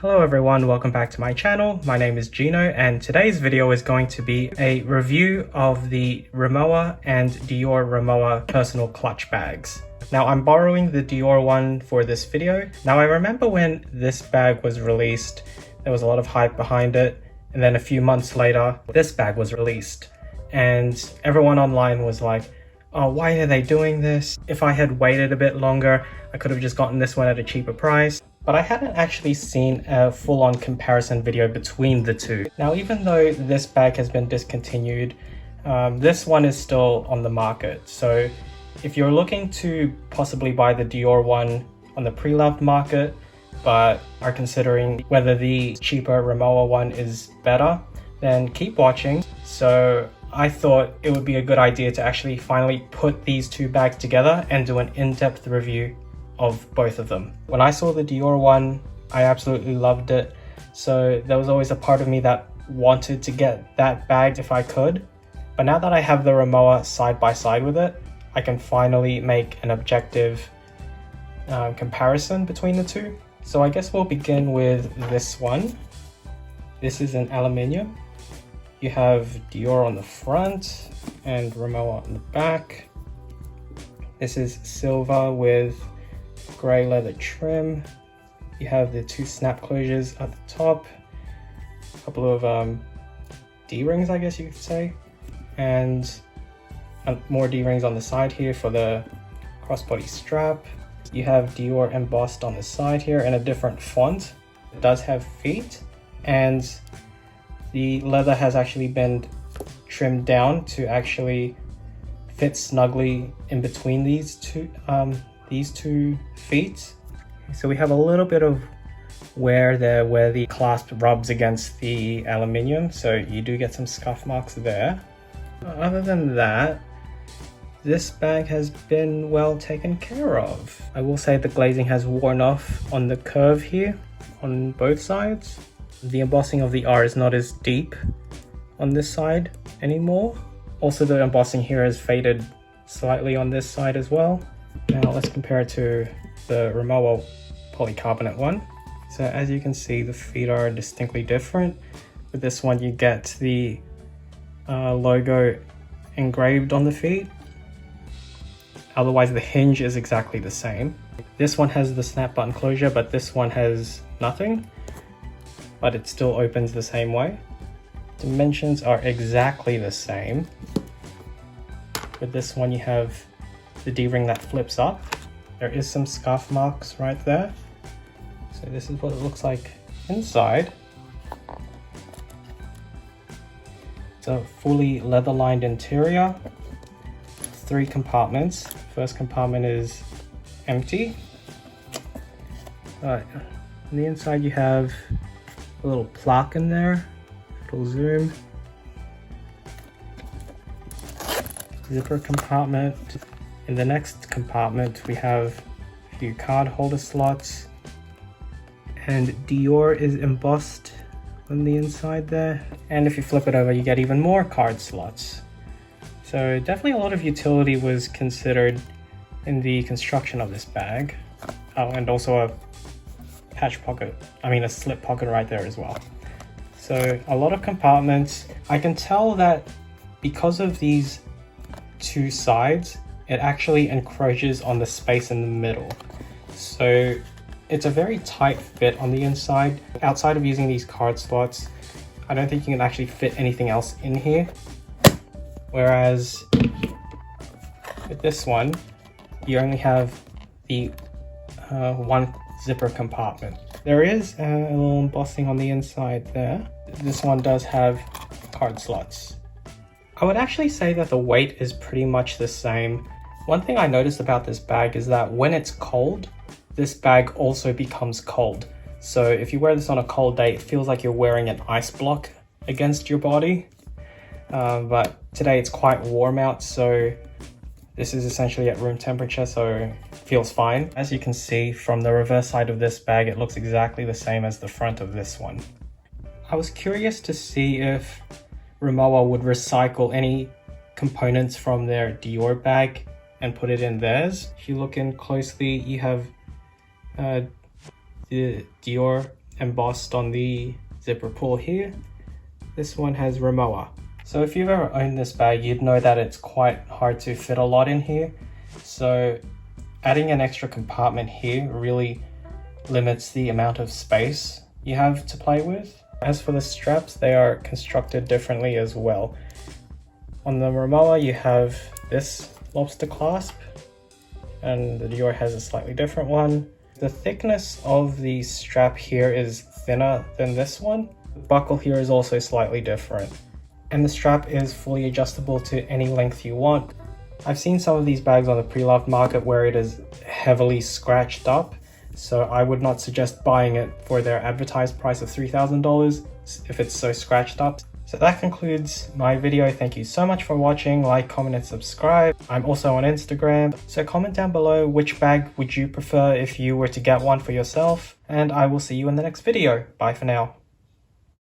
Hello everyone, welcome back to my channel. My name is Gino and today's video is going to be a review of the Rimowa and Dior Rimowa personal clutch bags. Now I'm borrowing the Dior one for this video. Now I remember when this bag was released, there was a lot of hype behind it, and then a few months later this bag was released and everyone online was like, oh, why are they doing this? If I had waited a bit longer, I could have just gotten this one at a cheaper price. But I hadn't actually seen a full-on comparison video between the two. Now, even though this bag has been discontinued, this one is still on the market. So if you're looking to possibly buy the Dior one on the pre-loved market, but are considering whether the cheaper Rimowa one is better, then keep watching. So I thought it would be a good idea to actually finally put these two bags together and do an in-depth review of both of them. When I saw the Dior one, I absolutely loved it. So there was always a part of me that wanted to get that bag if I could. But now that I have the Rimowa side by side with it, I can finally make an objective comparison between the two. So I guess we'll begin with this one. This is an aluminium. You have Dior on the front and Rimowa on the back. This is silver with grey leather trim. You have the two snap closures at the top, a couple of D-rings, I guess you could say, and more D-rings on the side here for the crossbody strap. You have Dior embossed on the side here in a different font. It does have feet, and the leather has actually been trimmed down to actually fit snugly in between these two feet. So we have a little bit of wear there where the clasp rubs against the aluminium, so you do get some scuff marks there. Other than that, this bag has been well taken care of. I will say the glazing has worn off on the curve here on both sides. The embossing of the R is not as deep on this side anymore. Also, the embossing here has faded slightly on this side as well. Now let's compare it to the Rimowa polycarbonate one. So as you can see, the feet are distinctly different. With this one, you get the logo engraved on the feet. Otherwise, the hinge is exactly the same. This one has the snap button closure, but this one has nothing, but it still opens the same way. Dimensions are exactly the same. With this one, you have the D-ring that flips up. There is some scuff marks right there. So this is what it looks like inside. It's a fully leather-lined interior. 3 compartments. First compartment is empty. On the inside you have a little plaque in there. Little zoom. Zipper compartment. In the next compartment, we have a few card holder slots, and Dior is embossed on the inside there. And if you flip it over, you get even more card slots. So definitely a lot of utility was considered in the construction of this bag. Oh, and also a slip pocket right there as well. So a lot of compartments. I can tell that because of these two sides, it actually encroaches on the space in the middle. So it's a very tight fit on the inside. Outside of using these card slots, I don't think you can actually fit anything else in here. Whereas with this one, you only have the one zipper compartment. There is a little embossing on the inside there. This one does have card slots. I would actually say that the weight is pretty much the same. One thing I noticed about this bag is that when it's cold, this bag also becomes cold. So if you wear this on a cold day, it feels like you're wearing an ice block against your body. But today it's quite warm out, so this is essentially at room temperature, so it feels fine. As you can see from the reverse side of this bag, it looks exactly the same as the front of this one. I was curious to see if Rimowa would recycle any components from their Dior bag and put it in theirs. If you look in closely, you have the Dior embossed on the zipper pull here. This one has Rimowa. So if you've ever owned this bag, you'd know that it's quite hard to fit a lot in here. So adding an extra compartment here really limits the amount of space you have to play with. As for the straps, they are constructed differently as well. On the Rimowa, you have this lobster clasp, and the Dior has a slightly different one. The thickness of the strap here is thinner than this one. The buckle here is also slightly different, and the strap is fully adjustable to any length you want. I've seen some of these bags on the pre-loved market where it is heavily scratched up, so I would not suggest buying it for their advertised price of $3,000 if it's so scratched up. So that concludes my video. Thank you so much for watching. Like, comment, and subscribe. I'm also on Instagram, so comment down below which bag would you prefer if you were to get one for yourself, and I will see you in the next video. Bye for now.